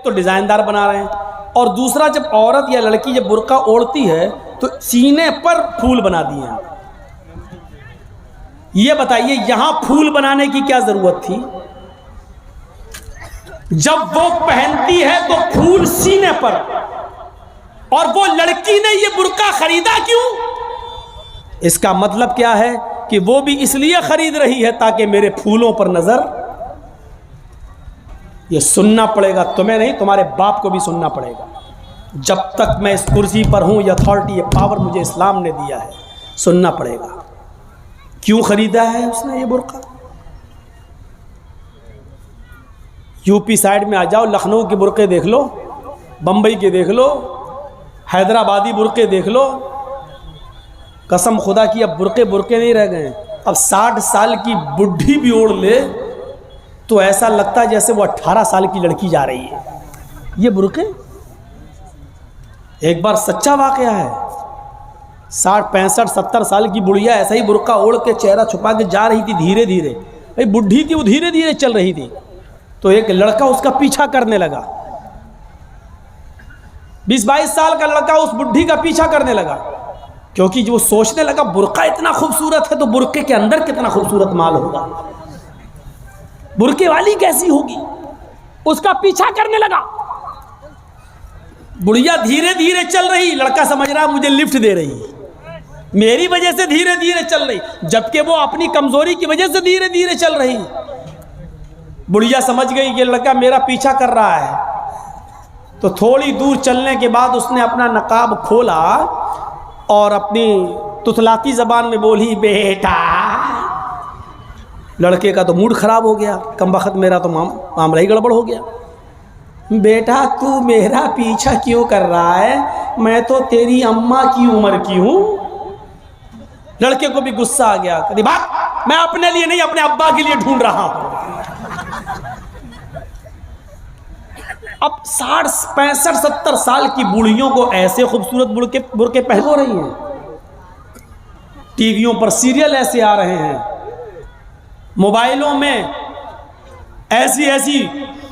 तो डिज़ाइनदार बना रहे हैं, और दूसरा जब औरत या लड़की जब बुर्का ओढ़ती है तो सीने पर फूल बना दिए हैं। ये बताइए यहां फूल बनाने की क्या जरूरत थी? जब वो पहनती है तो फूल सीने पर, और वो लड़की ने ये बुर्का खरीदा क्यों? इसका मतलब क्या है कि वो भी इसलिए खरीद रही है ताकि मेरे फूलों पर नजर। ये सुनना पड़ेगा, तुम्हें नहीं तुम्हारे बाप को भी सुनना पड़ेगा। जब तक मैं इस कुर्सी पर हूं, ये अथॉरिटी, ये पावर मुझे इस्लाम ने दिया है, सुनना पड़ेगा। क्यों खरीदा है उसने ये बुर्का? यूपी साइड में आ जाओ, लखनऊ के बुर्के देख लो, बंबई के देख लो, हैदराबादी बुर्के देख लो। कसम खुदा की अब बुर्के बुर्के नहीं रह गए। अब 60 साल की बुढ़ी भी ओढ़ ले तो ऐसा लगता है जैसे वो 18 साल की लड़की जा रही है। ये बुर्के एक बार सच्चा वाकया है। 60, 65, 70 साल की बुढ़िया ऐसा ही बुर्का ओढ़ के चेहरा छुपा के जा रही थी धीरे धीरे। भाई बुढ़ी थी, वो धीरे धीरे चल रही थी, तो एक लड़का उसका पीछा करने लगा। 20-22 साल का लड़का उस बुढ़ी का पीछा करने लगा, क्योंकि जो सोचने लगा बुर्का इतना खूबसूरत है तो बुर्के के अंदर कितना खूबसूरत माल होगा, बुर्के वाली कैसी होगी, उसका पीछा करने लगा। बुढ़िया धीरे धीरे चल रही, लड़का समझ रहा मुझे लिफ्ट दे रही, मेरी वजह से धीरे धीरे चल रही, जबकि वो अपनी कमजोरी की वजह से धीरे धीरे चल रही। बुढ़िया समझ गई कि लड़का मेरा पीछा कर रहा है, तो थोड़ी दूर चलने के बाद उसने अपना नकाब खोला और अपनी तुतलाती जबान में बोली, बेटा। लड़के का तो मूड खराब हो गया, कमबख्त मेरा तो मामला ही गड़बड़ हो गया। बेटा तू मेरा पीछा क्यों कर रहा है, मैं तो तेरी अम्मा की उम्र की हूं। लड़के को भी गुस्सा आ गया, कहती बात मैं अपने लिए नहीं अपने अब्बा के लिए ढूंढ रहा हूं। अब 60, 65, 70 साल की बूढ़ियों को ऐसे खूबसूरत बुर्के पहनो रही हैं, टीवियों पर सीरियल ऐसे आ रहे हैं, मोबाइलों में ऐसी ऐसी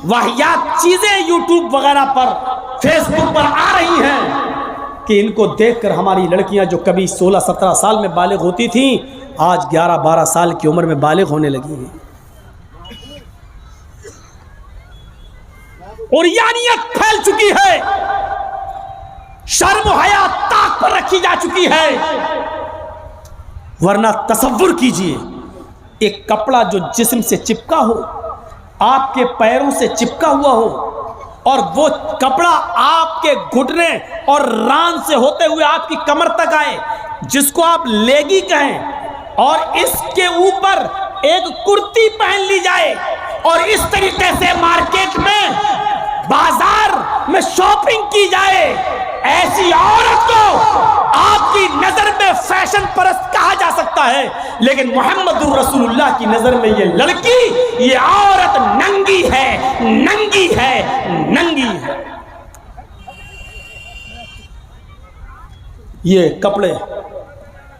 वाहियात चीजें यूट्यूब वगैरह पर, फेसबुक पर आ रही हैं कि इनको देखकर हमारी लड़कियां जो कभी 16-17 साल में बालिग होती थीं, आज 11-12 साल की उम्र में बालिग होने लगी हैं। और यानियत फैल चुकी है, शर्म हया ताक पर रखी जा चुकी है। वरना तसव्वुर कीजिए, एक कपड़ा जो जिस्म से चिपका हो, आपके पैरों से चिपका हुआ हो, और वो कपड़ा आपके घुटने और रान से होते हुए आपकी कमर तक आए, जिसको आप लेगी कहें, और इसके ऊपर एक कुर्ती पहन ली जाए और इस तरीके से मार्केट में, बाजार में शॉपिंग की जाए, ऐसी औरत को आपकी नजर में फैशन परस्त कहा जा सकता है। लेकिन मोहम्मदुर रसूलुल्लाह की नजर में ये लड़की, ये औरत नंगी है, नंगी है, नंगी है। ये कपड़े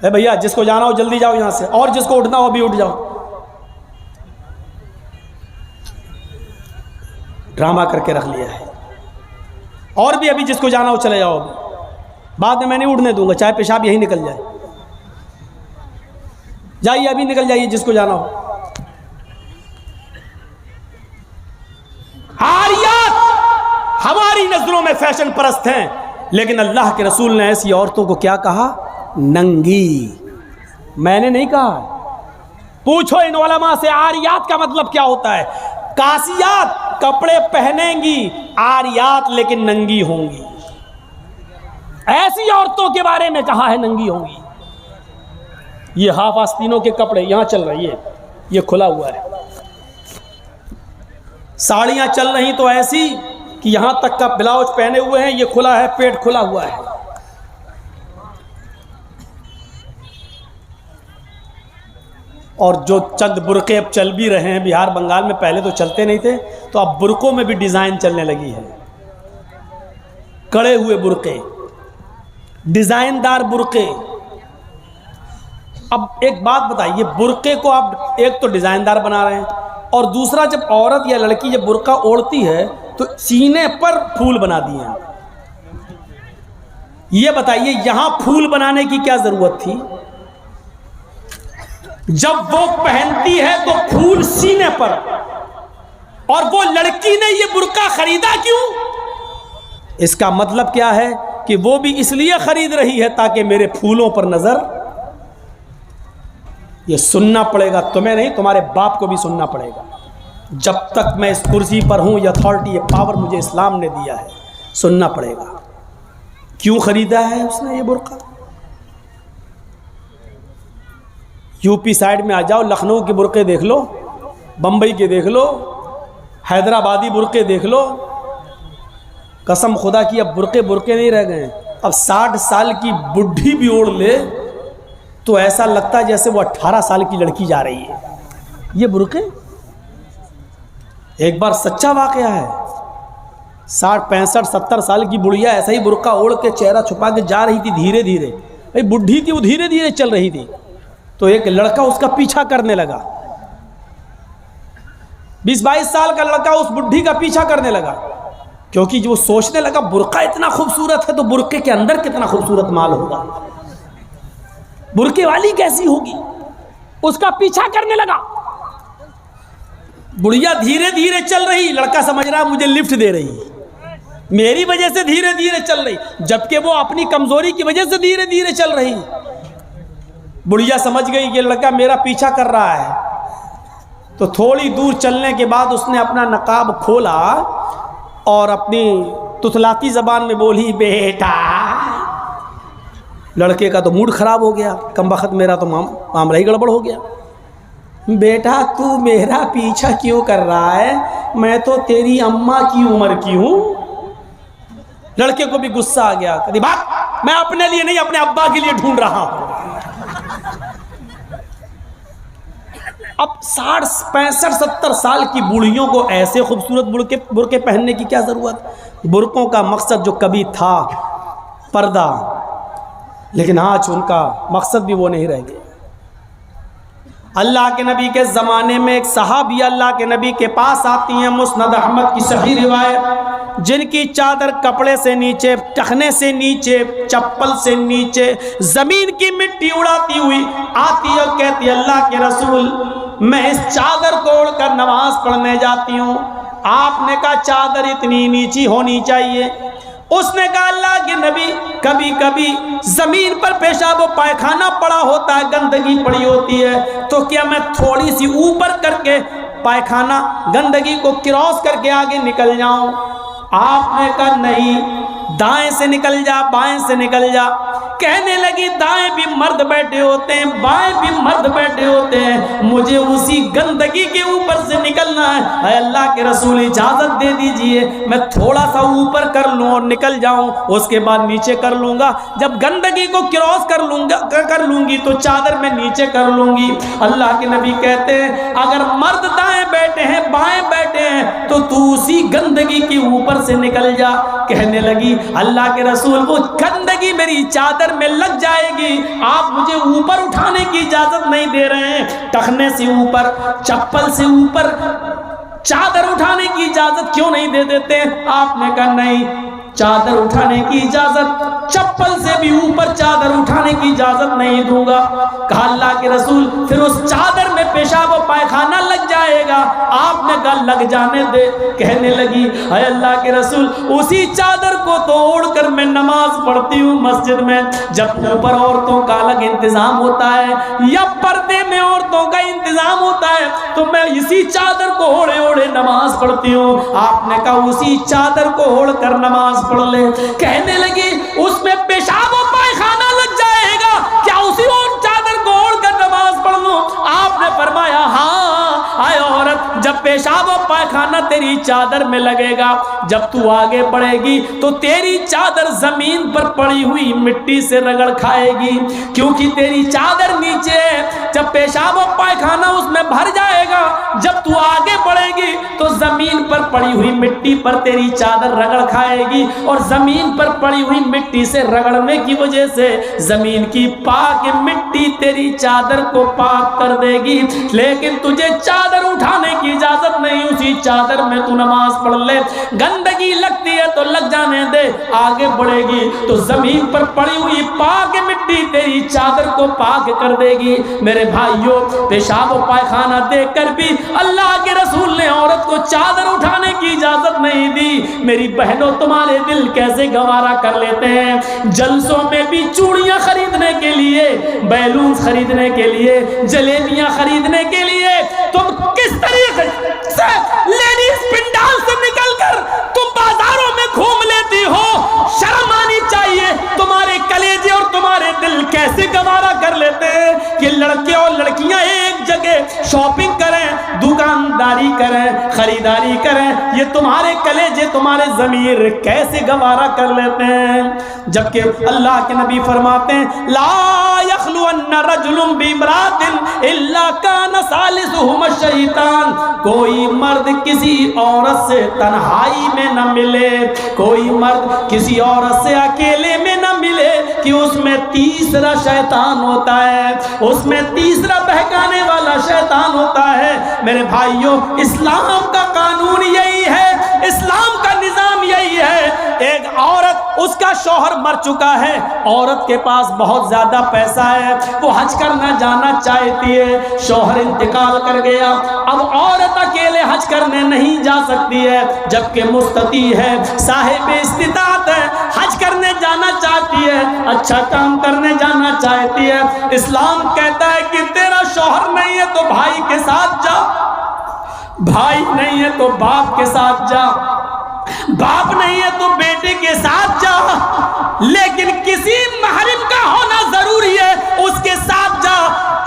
है भैया, जिसको जाना हो जल्दी जाओ यहां से, और जिसको उठना हो भी उठ जाओ। ड्रामा करके रख लिया है, और भी अभी जिसको जाना हो चले जाओ, बाद में मैं नहीं उठने दूंगा, चाहे पेशाब यहीं निकल जाए। जाइए अभी निकल जाइए जिसको जाना हो। आरियात हमारी नजरों में फैशन परस्त हैं, लेकिन अल्लाह के रसूल ने ऐसी औरतों को क्या कहा? नंगी। मैंने नहीं कहा, पूछो इन उलमा से आरियात का मतलब क्या होता है। कासियात कपड़े पहनेंगी, आरियात लेकिन नंगी होंगी। ऐसी औरतों के बारे में कहा है नंगी होंगी। ये हाफ आस्तीनों के कपड़े यहां चल रही है, ये खुला हुआ है। साड़ियां चल रही तो ऐसी कि यहां तक का ब्लाउज पहने हुए हैं, ये खुला है, पेट खुला हुआ है। और जो चंद बुरके अब चल भी रहे हैं बिहार बंगाल में, पहले तो चलते नहीं थे, तो अब बुरकों में भी डिजाइन चलने लगी है। कड़े हुए बुरके, डिजाइनदार बुरके। अब एक बात बताइए, बुरके को आप एक तो डिजाइनदार बना रहे हैं, और दूसरा जब औरत या लड़की जब बुरका ओढ़ती है तो सीने पर फूल बना दिए हैं। ये बताइए यहां फूल बनाने की क्या जरूरत थी? जब वो पहनती है तो फूल सीने पर, और वो लड़की ने ये बुर्का खरीदा क्यों? इसका मतलब क्या है कि वो भी इसलिए खरीद रही है ताकि मेरे फूलों पर नजर। ये सुनना पड़ेगा तुम्हें नहीं, तुम्हारे बाप को भी सुनना पड़ेगा। जब तक मैं इस कुर्सी पर हूं, ये अथॉरिटी, ये पावर मुझे इस्लाम ने दिया है, सुनना पड़ेगा। क्यों खरीदा है उसने ये बुर्का? यूपी साइड में आ जाओ, लखनऊ के बुर्के देख लो, बंबई के देख लो, हैदराबादी बुर्के देख लो। कसम खुदा की अब बुर्के बुर्के नहीं रह गए। अब 60 साल की बुढ़ी भी ओढ़ ले तो ऐसा लगता है जैसे वो 18 साल की लड़की जा रही है। ये बुर्के एक बार सच्चा वाकया है। 60, 65, 70 साल की बुढ़िया ऐसा ही बुर्का ओढ़ के चेहरा छुपा के जा रही थी धीरे धीरे। भाई बुढ़ी थी, वो धीरे धीरे चल रही थी, तो एक लड़का उसका पीछा करने लगा। 20-22 साल का लड़का उस बुढ़ी का पीछा करने लगा, क्योंकि जो सोचने लगा बुर्का इतना खूबसूरत है तो बुर्के के अंदर कितना खूबसूरत माल होगा, बुर्के वाली कैसी होगी। उसका पीछा करने लगा। बुढ़िया धीरे धीरे चल रही, लड़का समझ रहा मुझे लिफ्ट दे रही, मेरी वजह से धीरे धीरे चल रही, जबकि वो अपनी कमजोरी की वजह से धीरे धीरे चल रही। बुढ़िया समझ गई कि लड़का मेरा पीछा कर रहा है, तो थोड़ी दूर चलने के बाद उसने अपना नकाब खोला और अपनी तुतलाती जबान में बोली, बेटा। लड़के का तो मूड खराब हो गया, कमबख्त मेरा तो मामला ही गड़बड़ हो गया। बेटा तू मेरा पीछा क्यों कर रहा है, मैं तो तेरी अम्मा की उम्र की हूं। लड़के को भी गुस्सा आ गया, कहती बात मैं अपने लिए नहीं अपने अब्बा के लिए ढूंढ रहा हूं। अब 60, 65, 70 साल की बूढ़ियों को ऐसे खूबसूरत बुर्के पहनने की क्या ज़रूरत? बुर्कों का मकसद जो कभी था पर्दा, लेकिन आज उनका मकसद भी वो नहीं रह गया। अल्लाह के नबी के ज़माने में एक सहाबी अल्लाह के नबी के पास आती हैं, मुस्नद अहमद की सही रिवायत, जिनकी चादर कपड़े से नीचे, टखने से नीचे, चप्पल से नीचे ज़मीन की मिट्टी उड़ाती हुई आती और कहती, अल्लाह के रसूल मैं इस चादर को ओढ़कर नमाज पढ़ने जाती हूँ। आपने कहा चादर इतनी नीची होनी चाहिए। उसने कहा अल्लाह के नबी कभी कभी जमीन पर पेशाब और पायखाना पड़ा होता है, गंदगी पड़ी होती है, तो क्या मैं थोड़ी सी ऊपर करके पायखाना गंदगी को क्रॉस करके आगे निकल जाऊं? आपने कहा नहीं, दाएं से निकल जा, बाएं से निकल जा। कहने लगी दाएं भी मर्द बैठे होते हैं, बाएं भी मर्द बैठे होते हैं, मुझे उसी गंदगी के ऊपर से निकलना है। अल्लाह के रसूल इजाजत दे दीजिए, मैं थोड़ा सा ऊपर कर लूं और निकल जाऊं, उसके बाद नीचे कर लूंगा। जब गंदगी को क्रॉस कर लूंगी तो चादर में नीचे कर लूंगी। अल्लाह के नबी कहते हैं अगर मर्द दाएं बैठे हैं, बाएं बैठे हैं, तो तू उसी गंदगी के ऊपर से निकल जा। कहने लगी अल्लाह के रसूल वो गंदगी मेरी चादर में लग जाएगी, आप मुझे ऊपर उठाने की इजाजत नहीं दे रहे हैं। टखने से ऊपर, चप्पल से ऊपर चादर उठाने की इजाजत क्यों नहीं दे देते? आपने कहा नहीं, चादर उठाने की इजाजत, चप्पल से भी ऊपर चादर उठाने की इजाजत नहीं दूंगा। कहा अल्लाह के रसूल फिर उस चादर में पेशाब और पायखाना लग जाएगा। आपने कहा लग जाने दे। कहने लगी अरे अल्लाह के रसूल उसी चादर को तो ओढ़कर मैं नमाज पढ़ती हूँ मस्जिद में। जब ऊपर औरतों का अलग इंतजाम होता है या पर्दे में औरतों का इंतजाम होता है, तो मैं इसी चादर को ओढ़े ओढ़े नमाज पढ़ती हूँ। आपने कहा उसी चादर को ओढ़कर नमाज पढ़ ले। कहने लगी उसमें पेशाब और पायखाना लग जाएगा, क्या उसी और चादर को ओढ़कर नमाज पढ़ लूं? आपने फरमाया हाँ। आए औरत, जब पेशाब और पायखाना तेरी चादर में लगेगा, जब तू आगे बढ़ेगी तो तेरी चादर जमीन पर पड़ी हुई मिट्टी से रगड़ खाएगी, क्योंकि तेरी चादर नीचे है। जब पेशाब और पायखाना उसमें भर जाएगा, जब तू आगे बढ़ेगी तो जमीन पर पड़ी हुई मिट्टी पर तेरी चादर रगड़ खाएगी, और जमीन पर पड़ी हुई मिट्टी से रगड़ने की वजह से जमीन की पाक मिट्टी तेरी चादर को पाक कर देगी। लेकिन तुझे चादर उठाने की इजाजत इजाजत नहीं, उसी चादर में तू नमाज पढ़ ले। गंदगी लगती है तो लग जाने दे, आगे बढ़ेगी तो जमीन पर पड़ी हुई पाक मिट्टी तेरी चादर को पाक कर देगी। मेरे भाइयों, पेशाब और पायखाना देखकर भी अल्लाह के रसूल ने औरत को चादर उठाने की इजाजत नहीं दी। मेरी बहनों, तुम्हारे दिल कैसे गवारा कर लेते हैं। जलसों में भी चूड़ियां खरीदने के लिए, बैलून खरीदने के लिए, जलेबियां खरीदने के लिए तुम किस तरीके से लेडीज पंडाल से निकलकर तुम बाजारों में घूम लेती हो। शर्म आनी चाहिए। तुम्हारे कलेजे और तुम्हारे दिल कैसे गवारा कर लेते हैं कि लड़के और लड़कियां एक जगह शॉपिंग करें, दुकानदारी करें, खरीदारी करें। ये तुम्हारे कलेजे, तुम्हारे ज़मीर कैसे गवारा कर लेते हैं। जबकि अल्लाह के नबी फरमाते हैं, ला यखलुअन्न रजुलुन बिमरातिन इल्ला कान सालिसुहुम शैतान। कोई मर्द किसी औरत से तन्हाई में न मिले, कोई मर्द किसी औरत से अकेले में न मिले कि उसमें तीसरा शैतान होता है, उसमें तीसरा बहकाने वाला शैतान होता है। मेरे भाइयों, इस्लाम का कानून यही है, इस्लाम का निजाम यही है। एक औरत, उसका शौहर मर चुका है, औरत के पास बहुत ज्यादा पैसा है, वो हज करना जाना चाहती है, शौहर इंतकाल कर गया, अब औरत अकेले हज करने नहीं जा सकती है, जबकि मुस्तती है, साहिब इस्तिताअत है, हज करने जाना चाहती है, अच्छा काम करने जाना चाहती है। इस्लाम कहता है कि तेरा शौहर नहीं है तो भाई के साथ जा, भाई नहीं है तो बाप के साथ जा, बाप नहीं है तो बेटे के साथ जा, लेकिन किसी महरम का होना जरूरी है, उसके साथ जा।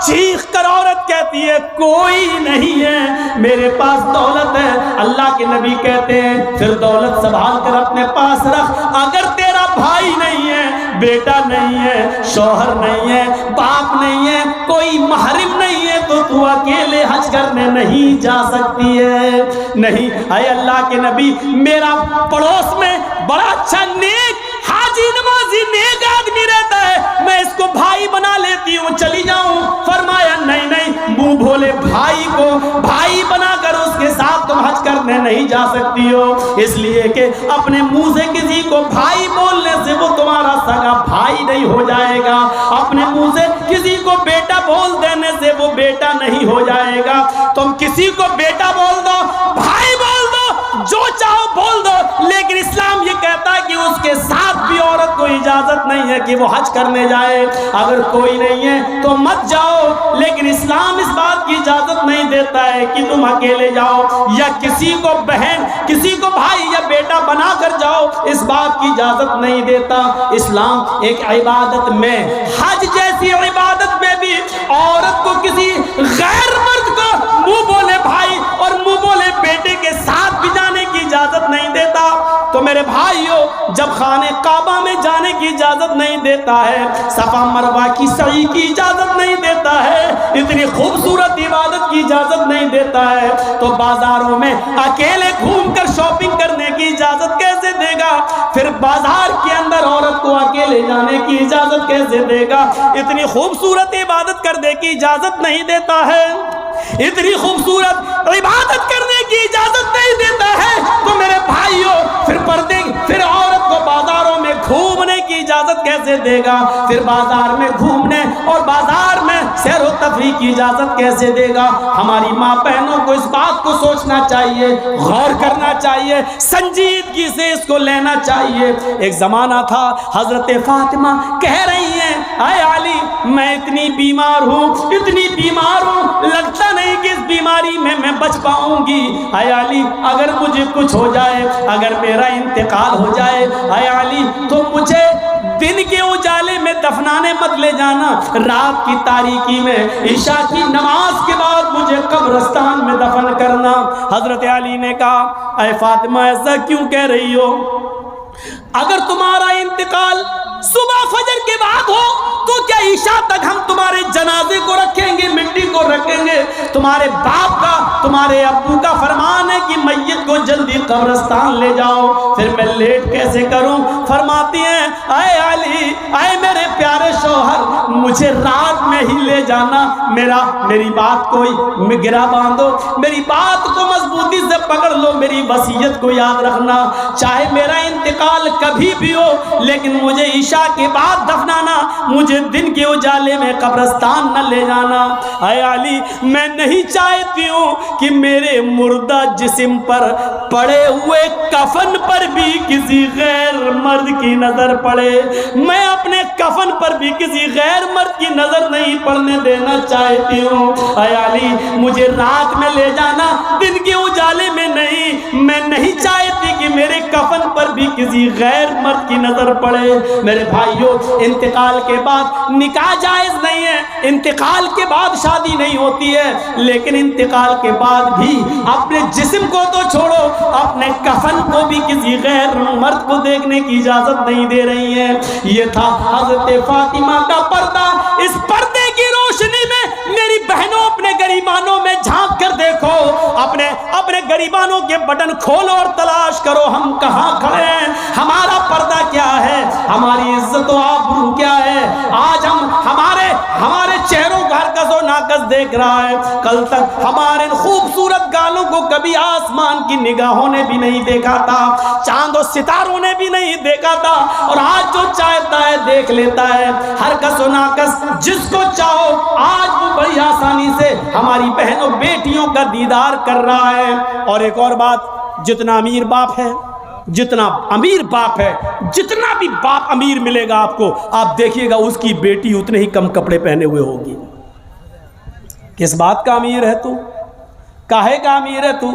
चीख कर औरत कहती है, कोई नहीं है, मेरे पास दौलत है। अल्लाह के नबी कहते हैं, फिर दौलत संभाल कर अपने पास रख। अगर तेरा भाई नहीं है, बेटा नहीं है, शौहर नहीं है, बाप नहीं है, कोई महरम नहीं है, तो तू अकेले हज करने नहीं जा सकती है। नहीं, है अल्लाह के नबी, मेरा पड़ोस में बड़ा अच्छा नेक हाजी नमाजी नेक आदमी रहता है, मैं इसको भाई बना लेती हूँ, चली जाऊं। फरमाया नहीं नहीं, मुंह भोले भाई को भाई बनाकर उसके साथ तुम हज करने नहीं जा सकती हो, इसलिए कि अपने मुंह से किसी को भाई बोलने से वो तुम्हारा सगा भाई नहीं हो जाएगा, अपने मुंह से किसी को बेटा बोल देने से वो बेटा नहीं हो जाएगा। तुम किसी को बेटा बोल दो, भाई बोल दो, जो चाहो बोल दो, लेकिन इस्लाम ये कहता है कि उसके साथ भी औरत को इजाजत नहीं है कि वो हज करने जाए। अगर कोई नहीं है तो मत जाओ, लेकिन इस्लाम इस बात की इजाजत नहीं देता है कि तुम अकेले जाओ या किसी को बहन, किसी को भाई या बेटा बना कर जाओ, इस बात की इजाजत नहीं देता। इस्लाम एक इबादत में, हज जैसी इबादत में भी औरत को किसी गैर मर्द को मुंह बोले भाई और मुंह बोले बेटे के साथ भी जाने की इजाजत नहीं देता। तो मेरे भाइयों, जब खाने काबा में जाने की इजाजत नहीं देता है, सफा मरवा की सही की इजाजत नहीं देता है, इतनी खूबसूरत इबादत की इजाजत नहीं देता है, तो बाजारों में अकेले घूमकर शॉपिंग करने की इजाजत कैसे देगा? फिर बाजार के अंदर औरत को अकेले जाने की इजाजत कैसे देगा? इतनी खूबसूरत इबादत करने की इजाजत नहीं देता है, इतनी खूबसूरत इबादत करने की इजाजत नहीं देता है, तो मेरे भाइयों, फिर औरत को बाजारों में घूमने की इजाजत कैसे देगा? फिर बाजार में घूमने और बाजार में सैर व तफरीह की इजाजत कैसे देगा? हमारी माँ बहनों को इस बात को सोचना चाहिए, गौर करना चाहिए, संजीदगी से इसको लेना चाहिए। एक जमाना था, हजरत फातिमा कह रही हैं, आए अली, मैं इतनी बीमार हूँ, इतनी बीमार हूँ, लगता नहीं कि इस बीमारी में मैं बच पाऊंगी। आए अली, अगर मुझे कुछ हो जाए, अगर मेरा इंतकाल हो जाए, आए अली, तो मुझे दिन के उजाले में दफनाने मत ले जाना, रात की तारीकी में ईशा की नमाज के बाद मुझे कब्रिस्तान में दफन करना। हजरत अली ने कहा, ऐ फातिमा, ऐसा क्यों कह रही हो? अगर तुम्हारा इंतकाल सुबह फजर के बाद हो तो क्या ईशा तक हम तुम्हारे जनाजे को रखेंगे, मिट्टी को रखेंगे? तुम्हारे बाप का, तुम्हारे अब्बू का फरमान है कि मैयत को जल्दी कब्रिस्तान ले जाओ। फिर मैं लेट कैसे करूं? फरमाती हैं, आए अली, आए मेरे प्यारे शौहर, मुझे रात में ही ले जाना। मेरी बात को गिरा बांधो, मेरी बात को मजबूती से पकड़ लो, मेरी वसीयत को याद रखना। चाहे मेरा इंतकाल कभी भी हो, लेकिन मुझे ईशा के बाद दफनाना, मुझे दिन के उजाले में कब्रिस्तान न ले जाना। आए अली, मैं नहीं चाहती हूँ कि मेरे मुर्दा जिस्म पर पड़े हुए कफन पर भी किसी गैर मर्द की नजर पड़े। मैं अपने कफन पर भी किसी गैर मर्द की नजर नहीं पड़ने देना चाहती हूँ। आए अली, मुझे रात में ले जाना, दिन के उजाले में नहीं। मैं नहीं चाहती कि मेरे कफन पर भी किसी गैर मर्द की नजर पड़े। मेरे भाइयों, इंतकाल के बाद निकाह जायज नहीं है, इंतकाल के बाद शादी नहीं होती है, लेकिन इंतकाल के बाद भी अपने जिस्म को तो छोड़ो, अपने कफन को भी किसी गैर मर्द को देखने की इजाजत नहीं दे रही है। ये था हजरत फातिमा का पर्दा। इस पर्दे की रोशनी में मेरी बहनों, अपने गरीबानों में झांक कर देखो, अपने गरीबानों के बटन खोलो और तलाश करो हम कहाँ खड़े हैं, हमारा पर्दा क्या है, हमारी इज्जत और आबरू क्या है। आज हम हमारे चेहरों का हरकत और नाकस देख रहा है। कल तक हमारे खूबसूरत गालों को कभी आसमान की निगाहों ने भी नहीं देखा था, चांद और सितारों ने भी नहीं देखा था, और आज जो चाहता है देख लेता है। हरकत और नाकस जिसको चाहो आज वो बड़ी आसानी से हमारी बहनों बेटियों का दीदार कर रहा है। और एक और बात, जितना अमीर बाप है, जितना अमीर बाप है, जितना भी बाप अमीर मिलेगा आपको, आप देखिएगा उसकी बेटी उतने ही कम कपड़े पहने हुए होगी। किस बात का अमीर है तू? काहे का अमीर है तू?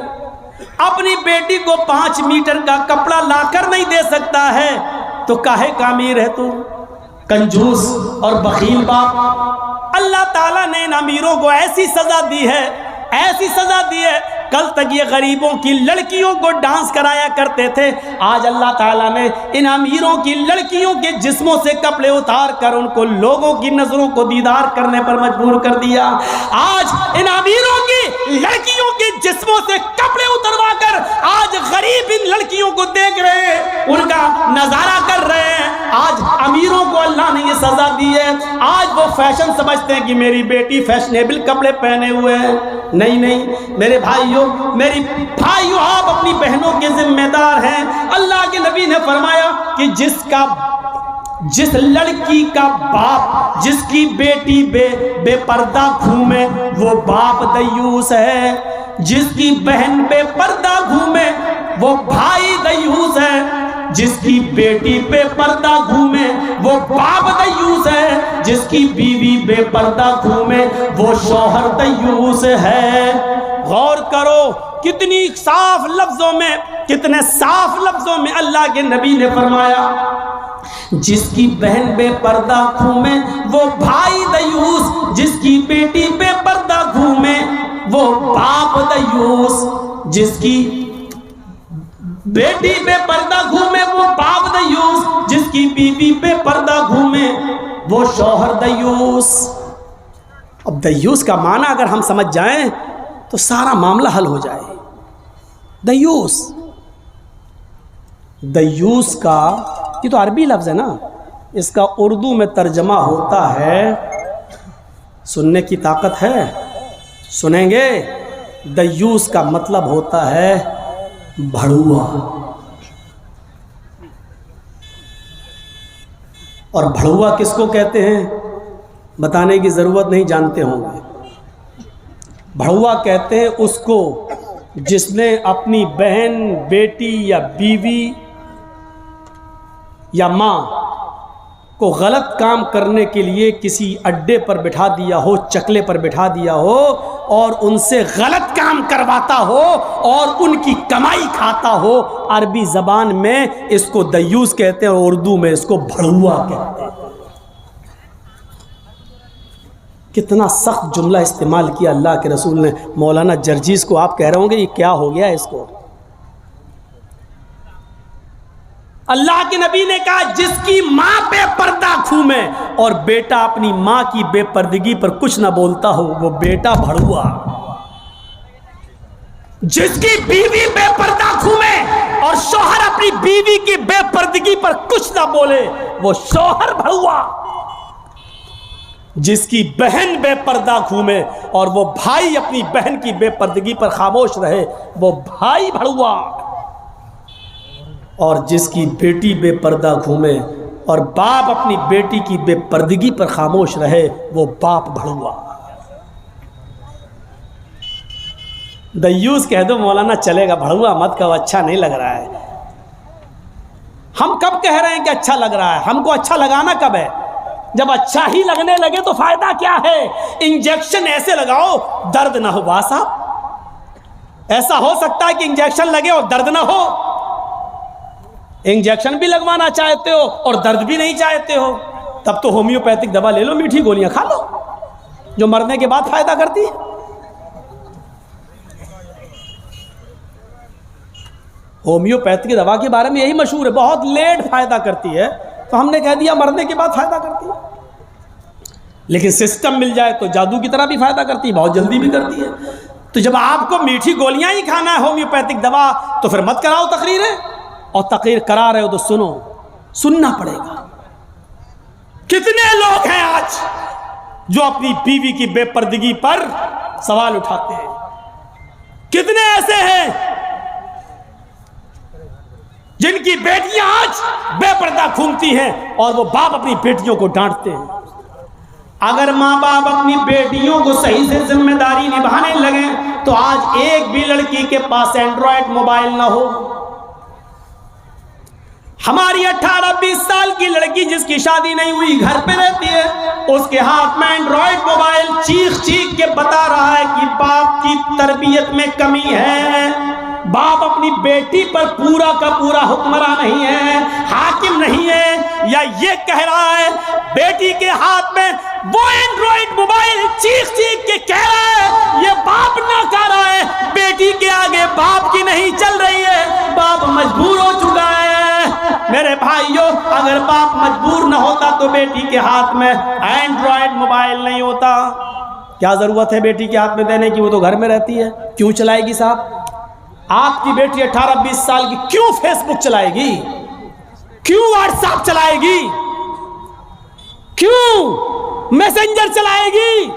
अपनी बेटी को 5 मीटर का कपड़ा लाकर नहीं दे सकता है तो काहे का अमीर है तू? कंजूस और बखील बाप। अल्लाह ताला ने इन अमीरों को ऐसी सजा दी है, ऐसी सजा दी है। कल तक ये गरीबों की लड़कियों को डांस कराया करते थे, आज अल्लाह ताला ने इन अमीरों की लड़कियों के जिस्मों से कपड़े उतार कर उनको लोगों की नजरों को दीदार करने पर मजबूर कर दिया। आज इन अमीरों की लड़कियों के जिस्मों से कपड़े उतरवा कर आज गरीब इन लड़कियों को देख रहे हैं, उनका नजारा कर रहे हैं। आज अमीरों को अल्लाह ने ये सजा दी है। आज वो फैशन समझते हैं कि मेरी बेटी फैशनेबल कपड़े पहने हुए हैं। नहीं नहीं मेरे भाइयों, मेरी भाइयों, आप अपनी बहनों के जिम्मेदार हैं। अल्लाह के नबी ने फरमाया कि जिस लड़की का बाप, जिसकी बेटी बेपर्दा घूमे वो बाप दयूस है। जिसकी बहन बेपर्दा घूमे वो भाई दयूस है। जिसकी बेटी बेपर्दा घूमे वो बाप दयूस है। जिसकी बीवी बेपर्दा घूमे वो शौहर दयूस है। गौर करो कितनी साफ लफ्जों में, कितने साफ लफ्जों में अल्लाह के नबी ने फरमाया, जिसकी बहन बेपर्दा घूमे वो भाई दयूस, जिसकी बेटी बेपर्दा घूमे वो बाप दयूस, जिसकी बेटी बेपर्दा घूमे वो बाप दयूस, जिसकी बीवी बेपर्दा घूमे वो शौहर दयूस। अब दयूस का माना अगर हम समझ जाएं तो सारा मामला हल हो जाए। दयूस का ये तो अरबी लफ्ज़ है ना, इसका उर्दू में तर्जमा होता है, सुनने की ताकत है? सुनेंगे? दयूस का मतलब होता है भड़ुआ। और भड़ुआ किसको कहते हैं बताने की ज़रूरत नहीं, जानते होंगे। भड़ुआ कहते हैं उसको जिसने अपनी बहन, बेटी या बीवी या माँ को गलत काम करने के लिए किसी अड्डे पर बिठा दिया हो, चकले पर बिठा दिया हो और उनसे गलत काम करवाता हो और उनकी कमाई खाता हो। अरबी ज़बान में इसको दयूस कहते हैं और उर्दू में इसको भड़ुआ कहते हैं। कितना सख्त जुमला इस्तेमाल किया अल्लाह के रसूल ने। मौलाना जर्जीस को आप कह रहे होंगे ये क्या हो गया इसको। अल्लाह के नबी ने कहा जिसकी मां बेपर्दा घूमे और बेटा अपनी मां की बेपर्दगी पर कुछ ना बोलता हो वो बेटा भड़ुआ। जिसकी बीवी बेपर्दा घूमे और शौहर अपनी बीवी की बेपर्दगी पर कुछ ना बोले वो शौहर भड़ुआ। जिसकी बहन बेपर्दा घूमे और वो भाई अपनी बहन की बेपर्दगी पर खामोश रहे वो भाई भड़ुआ। और जिसकी बेटी बेपर्दा घूमे और बाप अपनी बेटी की बेपर्दगी पर खामोश रहे वो बाप भड़ुआ। दयूस कह दो मौलाना चलेगा, भड़ुआ मत कहो, अच्छा नहीं लग रहा है। हम कब कह रहे हैं कि अच्छा लग रहा है? हमको अच्छा लगाना कब है? जब अच्छा ही लगने लगे तो फायदा क्या है? इंजेक्शन ऐसे लगाओ दर्द ना हो। वाह साहब, ऐसा हो सकता है कि इंजेक्शन लगे और दर्द ना हो? इंजेक्शन भी लगवाना चाहते हो और दर्द भी नहीं चाहते हो, तब तो होम्योपैथिक दवा ले लो, मीठी गोलियां खा लो जो मरने के बाद फायदा करती है। होम्योपैथिक दवा के बारे में यही मशहूर है, बहुत लेट फायदा करती है, तो हमने कह दिया मरने के बाद फायदा करती है। लेकिन सिस्टम मिल जाए तो जादू की तरह भी फायदा करती है, बहुत जल्दी भी करती है। तो जब आपको मीठी गोलियां ही खाना है होम्योपैथिक दवा, तो फिर मत कराओ तकरीरें, और तकरीर करा रहे हो तो सुनो, सुनना पड़ेगा। कितने लोग हैं आज जो अपनी बीवी की बेपर्दगी पर सवाल उठाते हैं? कितने ऐसे हैं जिनकी बेटियां आज बेपर्दा घूमती हैं और वो बाप अपनी बेटियों को डांटते हैं? अगर माँ बाप अपनी बेटियों को सही से जिम्मेदारी निभाने लगे तो आज एक भी लड़की के पास एंड्रॉयड मोबाइल ना हो। हमारी 18-20 साल की लड़की जिसकी शादी नहीं हुई घर पे रहती है, उसके हाथ में एंड्रॉयड मोबाइल, चीख चीख के बता रहा है कि बाप की तरबियत में कमी है, बाप अपनी बेटी पर पूरा का पूरा हुक्मरान नहीं है, हाकिम नहीं है। या ये कह रहा है बेटी के हाथ में वो एंड्रॉयड मोबाइल चीख चीख के कह रहा है ये बाप ना कह रहा है, बेटी के आगे बाप की नहीं चल रही है, बाप मजबूर हो चुका है। मेरे भाइयों, अगर बाप मजबूर ना होता तो बेटी के हाथ में एंड्रॉयड मोबाइल नहीं होता। क्या जरूरत है बेटी के हाथ में देने की? वो तो घर में रहती है, क्यों चलाएगी साहब? आपकी बेटी 18-20 साल की क्यों फेसबुक चलाएगी? क्यों व्हाट्सएप चलाएगी? क्यों मैसेंजर चलाएगी?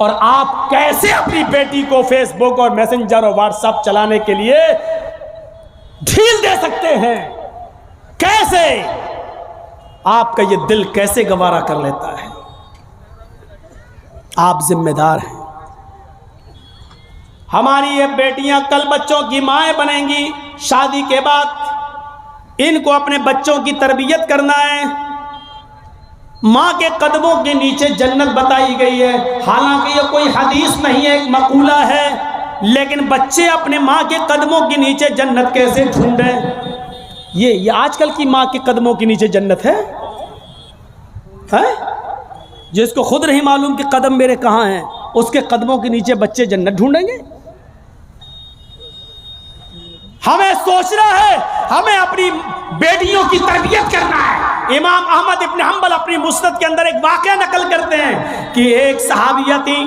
और आप कैसे अपनी बेटी को फेसबुक और मैसेंजर और व्हाट्सएप चलाने के लिए ढील दे सकते हैं? कैसे? आपका ये दिल कैसे गवारा कर लेता है? आप जिम्मेदार हैं। हमारी ये बेटियां कल बच्चों की माएँ बनेंगी, शादी के बाद इनको अपने बच्चों की तरबियत करना है। माँ के कदमों के नीचे जन्नत बताई गई है, हालांकि ये कोई हदीस नहीं है, एक मकूला है, लेकिन बच्चे अपने माँ के कदमों के नीचे जन्नत कैसे ढूंढें? ये आजकल की माँ के कदमों के नीचे जन्नत है? जिसको खुद नहीं मालूम कि कदम मेरे कहाँ हैं, उसके कदमों के नीचे बच्चे जन्नत ढूंढेंगे? हमें सोचना है, हमें अपनी बेटियों की तरबियत करना है। इमाम अहमद इब्न हंबल अपनी मुस्नद के अंदर एक वाकया नकल करते हैं कि एक सहाबिया थी,